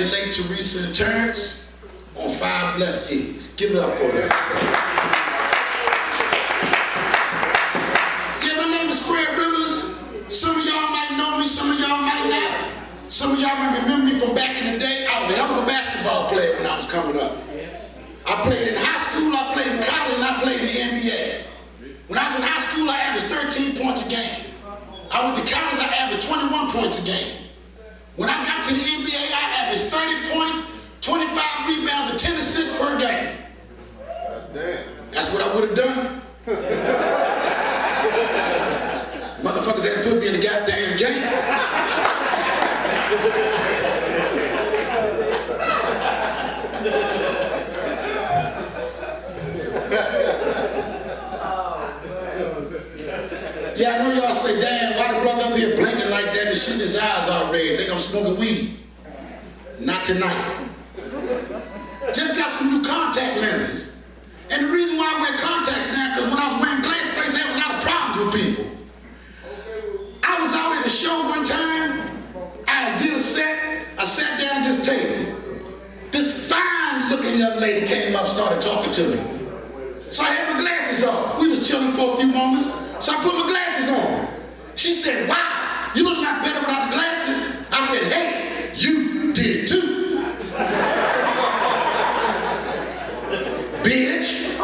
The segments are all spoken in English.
congratulate Teresa and Terrence on 5 blessed years. Give it up for them. Yeah, my name is Fred Rivers. Some of y'all might know me, some of y'all might not. Some of y'all might remember me from back in the day. I was a hell of a basketball player when I was coming up. I played in high school, I played in college, and I played in the NBA. When I was in high school, I averaged 13 points a game. I went to college, I averaged 21 points a game. When I got to the NBA, I averaged 30 points, 25 rebounds, and 10 assists per game. That's what I would have done. Motherfuckers had to put me in the goddamn game. Yeah, I know y'all say, damn, why the brother up here blinking like that and shooting his eyes all red? Think I'm smoking weed. Not tonight. Just got some new contact lenses. And the reason why I wear contacts now, because when I was wearing glasses, I used to have a lot of problems with people. I was out at a show one time. I did a set. I sat down at this table. This fine-looking young lady came up, started talking to me. So I had my glasses off. We was chilling for a few moments. So I put my glasses on. She said, wow, you look a lot better without the glasses. I said, hey, you did too. Bitch.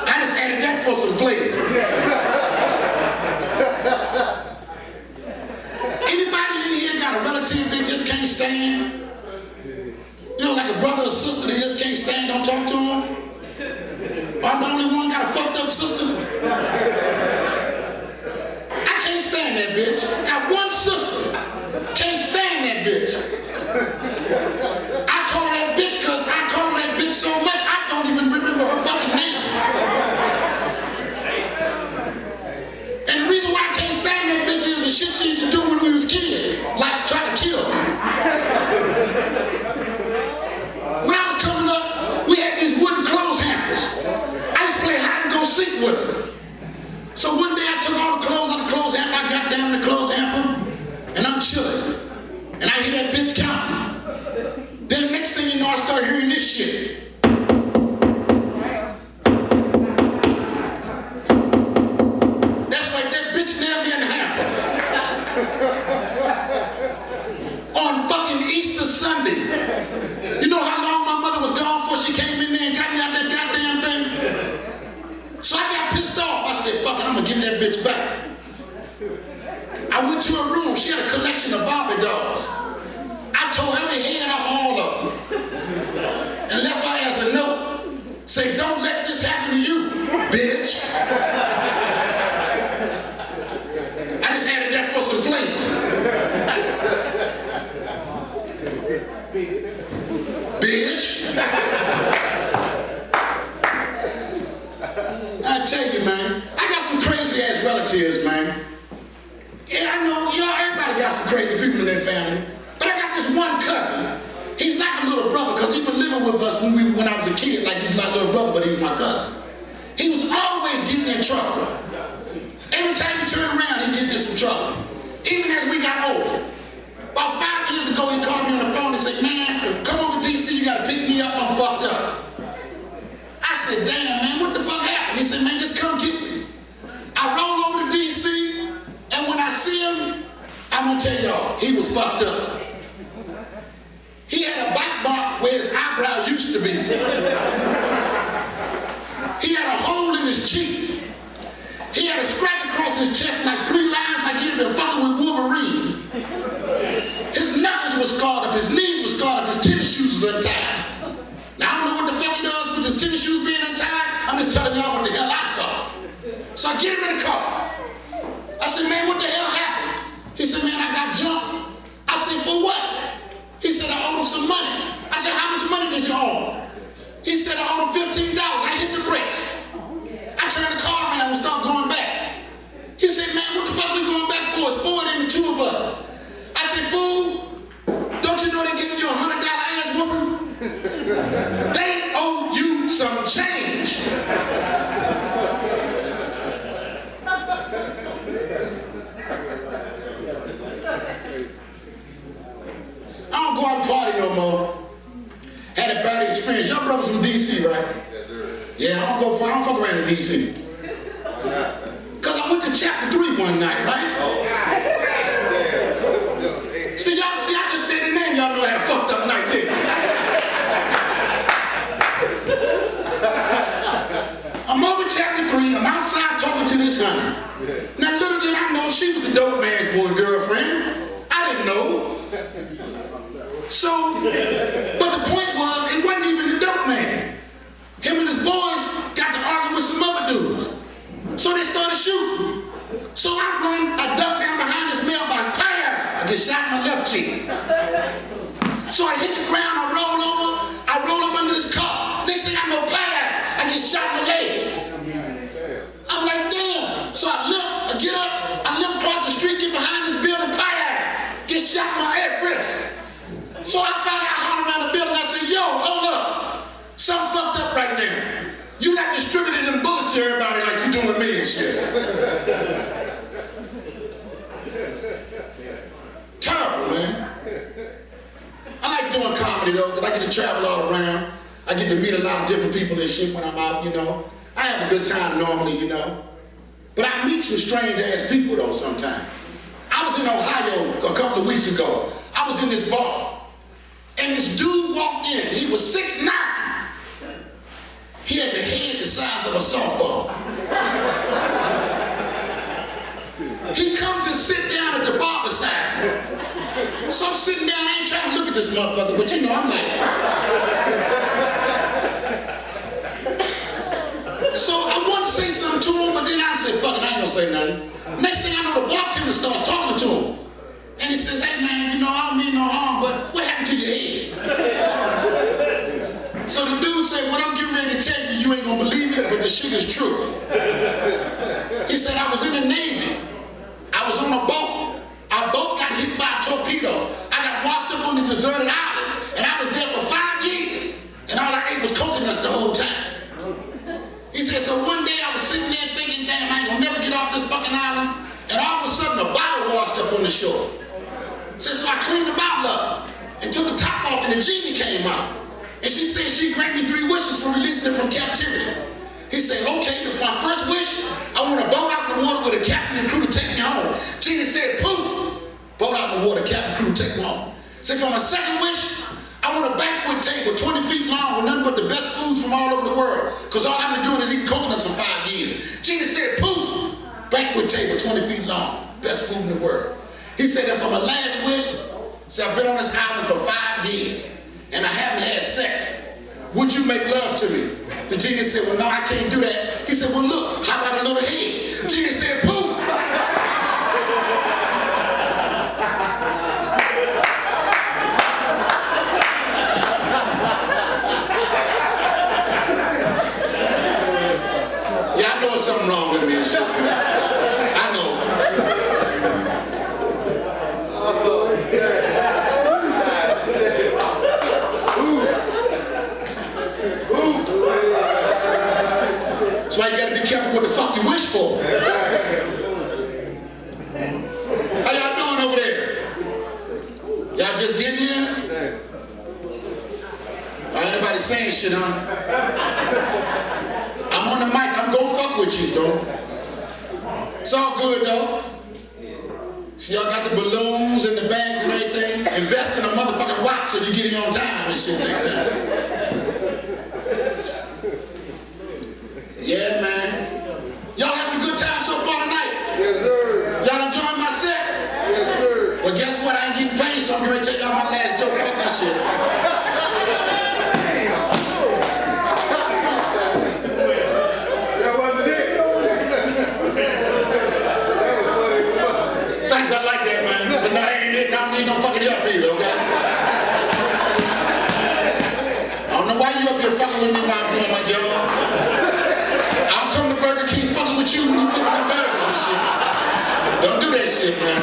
I just added that for some flavor. Anybody in here got a relative they just can't stand? You know, like a brother or sister they just can't stand, don't talk to them? I'm the only one got a fucked up sister. I can't stand that bitch. Got one sister. Can't stand that bitch. I call her that bitch because I call her that bitch so much I don't even remember her fucking name. And the reason why I can't stand that bitch is the shit she used to do when we was kids. Like try to kill me. When I was coming up, we had these wooden clothes hampers. Seek with her. So one day I took all the clothes out of the clothes hamper, I got down in the clothes hamper, and I'm chilling. And I hear that bitch counting. Then the next thing you know, I start hearing this shit. That's right, that bitch nailed me in the hamper. On fucking Easter Sunday. You know how long my mother was gone before she came in there and got me out that goddamn thing? So I got pissed off. I said, fuck it, I'm gonna get that bitch back. I went to her room. She had a collection of Barbie dolls. I tore every head off all of them. And left her as a note. Say, don't let this happen to you, bitch. I just added that for some flavor. Bitch. I tell you, man, I got some crazy ass relatives, man. Yeah, I know, everybody got some crazy people in their family. But I got this one cousin. He's like a little brother because he was living with us when I was a kid. Like he's not a little brother, but he was my cousin. He was always getting in trouble. Every time he turned around, he'd get in some trouble. Even as we got older. About 5 years ago, he called me on the phone and said, man, come over to DC, you gotta pick me up, I'm fucked up. I said, damn, man, what the fuck happened? He said, man, just come get me. I roll over to DC, and when I see him, I'm gonna tell y'all, he was fucked up. He had a bite mark where his eyebrow used to be. He had a hole in his cheek. He had a scratch across his chest like 3 lines like he had been fucking with Wolverine. His knuckles were scarred up, his knees were scarred up, his tennis shoes was untied. Now, I don't know what the fuck he does with his tennis shoes being untied. I'm just telling y'all what the hell I saw. So I get him in the car. I said, man, what the hell happened? He said, man, I got jumped. I said, for what? He said, I owed him some money. I said, how much money did you owe him? He said, I owed him $15. I hit the brakes. I turned the car around and started going back. He said, man, what the fuck we going back for? It's 4 of them and 2 of us. I said, fool, don't you know they gave you a $100 ass whooping? They owe you some change. don't party no more. Had a bad experience. Y'all brothers from DC, right? Yes, sir. Yeah, I don't fuck around in DC. Why not? Cause I went to chapter 3 one night, right? Oh. See, I just said the name, y'all know I had a fucked up night there. I'm over chapter 3, I'm outside talking to this honey. Now little did I know she was the dope man's boy girlfriend. I didn't know. So, but the point was, it wasn't even the dope man. Him and his boys got to arguing with some other dudes. So they started shooting. So I duck down behind this mailbox, I get shot in my left cheek. So I hit the ground, I roll up under this car. Next thing I know, I get shot in the leg. I'm like, damn. So I get up, I lift across the street, get behind this building, get shot in my wrist. So I finally hollered around the building, I said, yo, hold up. Something fucked up right now. You not distributing them bullets to everybody like you doing me and shit. Terrible, man. I like doing comedy though, because I get to travel all around. I get to meet a lot of different people and shit when I'm out, you know. I have a good time normally, you know. But I meet some strange ass people though sometimes. I was in Ohio a couple of weeks ago. I was in this bar. And this dude walked in. He was 6'9". He had the head the size of a softball. He comes and sit down at the barber side. So I'm sitting down, I ain't trying to look at this motherfucker, but you know, I'm like. So I wanted to say something to him, but then I said, fuck it, I ain't gonna say nothing. Next thing I know, the bartender starts talking to him. And he says, hey man, you know, I don't mean no harm, but what happened to your head? So the dude said, what I'm getting ready to tell you, you ain't gonna believe it, but the shit is true. He said, I was in the Navy. I was on a boat. Our boat got hit by a torpedo. I got washed up on the deserted island, and I was there for 5 years. And all I ate was coconuts the whole time. He said, so one day I was sitting there thinking, damn, I ain't gonna never get off this fucking island. And all of a sudden, a bottle washed up on the shore. So I cleaned the bottle up and took the top off, and the genie came out. And she said she'd grant me 3 wishes for releasing her from captivity. He said, okay, my first wish, I want a boat out in the water with a captain and crew to take me home. Genie said, poof, boat out in the water, captain and crew to take me home. Said, for my second wish, I want a banquet table 20 feet long with nothing but the best foods from all over the world. Because all I've been doing is eating coconuts for 5 years. Genie said, poof, banquet table 20 feet long, best food in the world. He said that for my last wish, said I've been on this island for 5 years and I haven't had sex. Would you make love to me? The genie said, well, no, I can't do that. He said, well, look, how about a little head? Genie said, poof. Yeah, I know there's something wrong with me and shit, man. I know. That's why you gotta be careful what the fuck you wish for. How y'all doing over there? Y'all just getting here? Ain't nobody saying shit, huh? I'm on the mic, I'm gonna fuck with you, though. It's all good, though. See, y'all got the balloons and the bags and everything. Invest in a motherfucking watch so you get here on time and shit next time. Yeah, man. Y'all having a good time so far tonight? Yes, sir. Y'all enjoying my set? Yes, sir. Well, guess what? I ain't getting paid, so I'm going to tell y'all my last joke. Fuck that shit. That wasn't it. Thanks, I like that, man. But no, that ain't it. I don't need no fucking help either, okay? I don't know why you up here fucking with me while I'm doing my job. I'll come to Burger King fucking with you when you flipping the burgers and shit. Don't do that shit, man.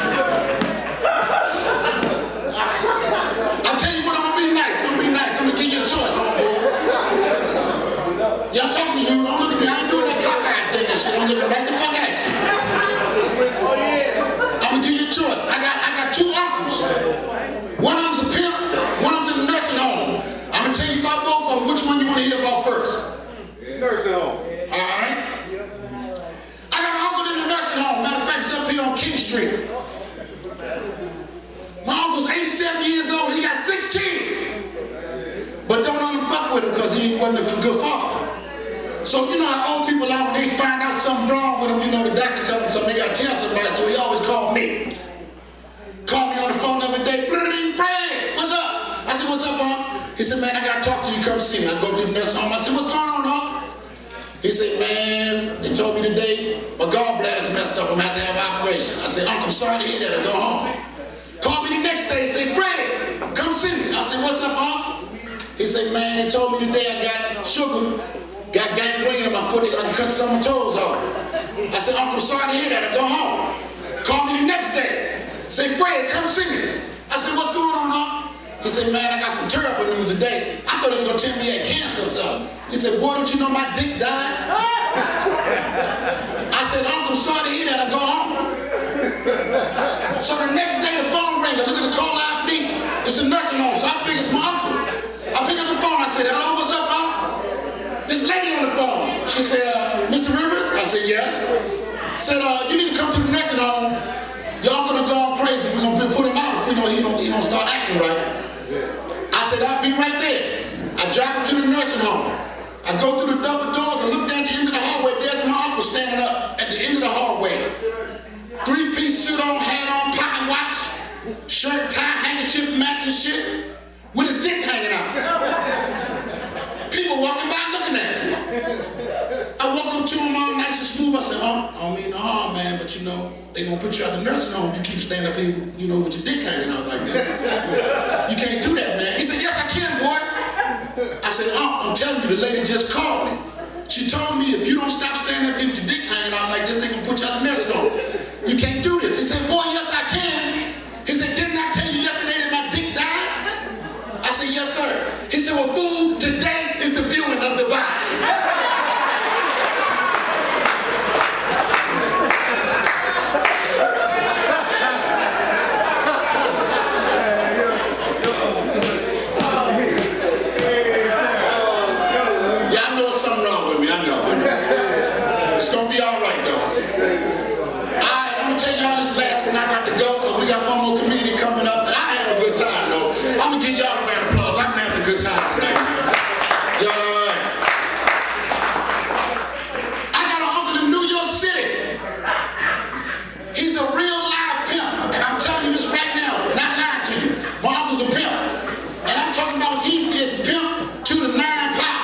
I'll tell you what, I'm gonna be nice. I'm gonna be nice. I'm gonna give you a choice, homeboy. Yeah, I'm talking to you. Don't look at me. I ain't doing that cockeyed thing and shit. I'm looking right the fuck at you. I'm gonna give you a choice. I got 2 uncles. One of them's a pimp. One of So you know how old people are when they find out something wrong with them, you know, the doctor tells them something, they gotta tell somebody, so he always called me. Called me on the phone the other day, Fred, what's up? I said, what's up, Unc? He said, man, I gotta talk to you, come see me. I go to the nursing home, I said, what's going on, Unc? He said, man, they told me today, my gallbladder's messed up, I'm gonna have to have an operation. I said, Unc, I'm sorry to hear that, I go home. Called me the next day, say, Fred, come see me. I said, what's up, Unc? He said, man, they told me today I got sugar, got gangrene in my foot, they got to cut some of my toes off. I said, Uncle, I'm sorry to hear that, I go home. Call me the next day, say, Fred, come see me. I said, what's going on, Uncle? He said, man, I got some terrible news today. I thought he was gonna tell me he had cancer or something. He said, boy, don't you know my dick died? I said, Uncle, I'm sorry to hear that, I go home. So the next day the phone rang, I look at the call ID, it's the nursing home, so I figure it's my uncle. I pick up the phone, I said, hello, what's up, Uncle? This lady on the phone, she said, Mr. Rivers? I said, yes. Said, you need to come to the nursing home. Y'all gonna go on crazy. We're gonna put him out if we know he don't start acting right. I said, I'll be right there. I drive him to the nursing home. I go through the double doors and look down at the end of the hallway. There's my uncle standing up at the end of the hallway. Three-piece suit on, hat on, pocket watch, shirt, tie, handkerchief, matching shit, with his dick hanging out. People walking by looking at him. I walk up to him all nice and smooth. I said, I don't mean no harm, man, but you know, they gonna put you out the nursing home if you keep standing up here, you know, with your dick hanging out like that. You can't do that, man. He said, yes, I can, boy. I said, I'm telling you, the lady just called me. She told me if you don't stop standing up here with your dick hanging out like this, they gonna put you out the nursing home. You can't do this. He said, boy, yes, I can. He said, didn't I tell you yesterday that my dick died? I said, yes, sir. He said, well, fool, today is the viewing of the body. It's gonna be all right, though. All right, I'm gonna tell y'all this last one. I got to go, because we got one more comedian coming up, and I have a good time, though. I'm gonna give y'all a round of applause. I'm having a good time tonight. Y'all all right? I got an uncle in New York City. He's a real live pimp, and I'm telling you this right now, not lying to you. My uncle's a pimp, and I'm talking about he is pimp to the ninth power.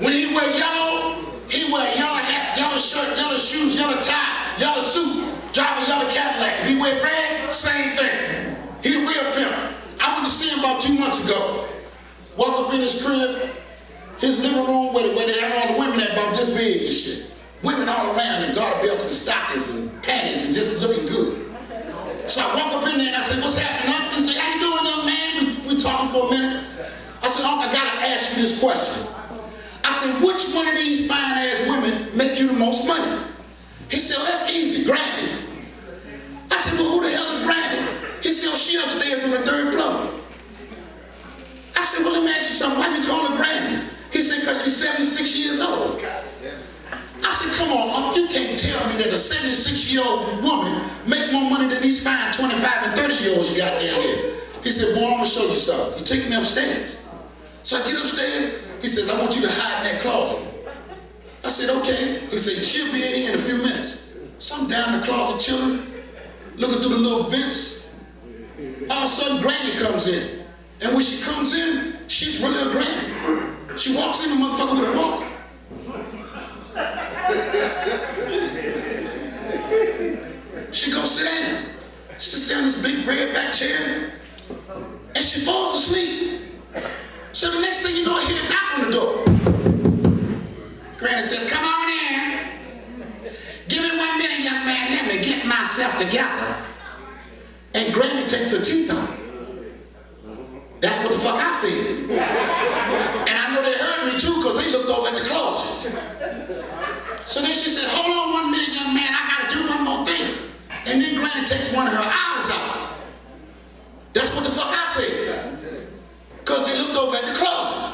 When he wear yellow, he wear yellow hat, yellow shirt, yellow shoes, yellow tie, yellow suit, drive a yellow Cadillac. If he wear red, same thing. He a real pimp. I went to see him about 2 months ago. Walk up in his crib, his living room where they have all the women that about this big and shit. Women all around in garter belts and stockings and panties and just looking good. So I walk up in there and I said, what's happening, Uncle? He said, how you doing, young man? We talking for a minute. I said, Uncle, I gotta ask you this question. I said, which one of these fine-ass women make you the most money? He said, well, that's easy, Granny. I said, well, who the hell is Granny? He said, well, she upstairs on the 3rd floor. I said, well, let me ask you something. Why you call her Granny? He said, because she's 76 years old. I said, come on, Uncle, you can't tell me that a 76-year-old woman make more money than these fine 25 and 30-year-olds you got down here. He said, boy, I'm going to show you something. He took me upstairs. So I get upstairs. He says, I want you to hide in that closet. I said, okay. He said, she'll be in here in a few minutes. So I'm down in the closet chilling, looking through the little vents. All of a sudden, Granny comes in. And when she comes in, she's really a granny. She walks in, the motherfucker with a walker. She goes sit down. She sits down in this big red back chair, and she falls asleep. So the next thing you know, I hear a knock on the door. Granny says, come on in. Give me 1 minute, young man. Let me get myself together. And Granny takes her teeth out. That's what the fuck I said. And I know they heard me too, because they looked over at the closet. So then she said, hold on 1 minute, young man. I gotta do one more thing. And then Granny takes one of her eyes out. That's what the fuck I said. Because they looked over at the closet.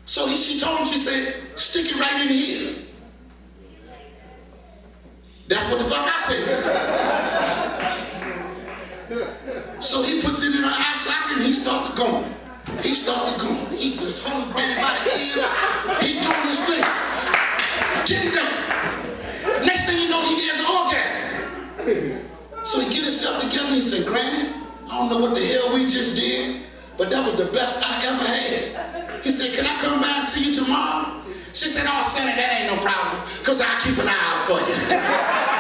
So she told him, she said, stick it right in here. That's what the fuck I said. So he puts it in her eye socket and he starts to go. He just holding Granny by the ears. He doing this He said, Granny, I don't know what the hell we just did, but that was the best I ever had. He said, can I come by and see you tomorrow? She said, oh, Sonny, that ain't no problem, because I'll keep an eye out for you.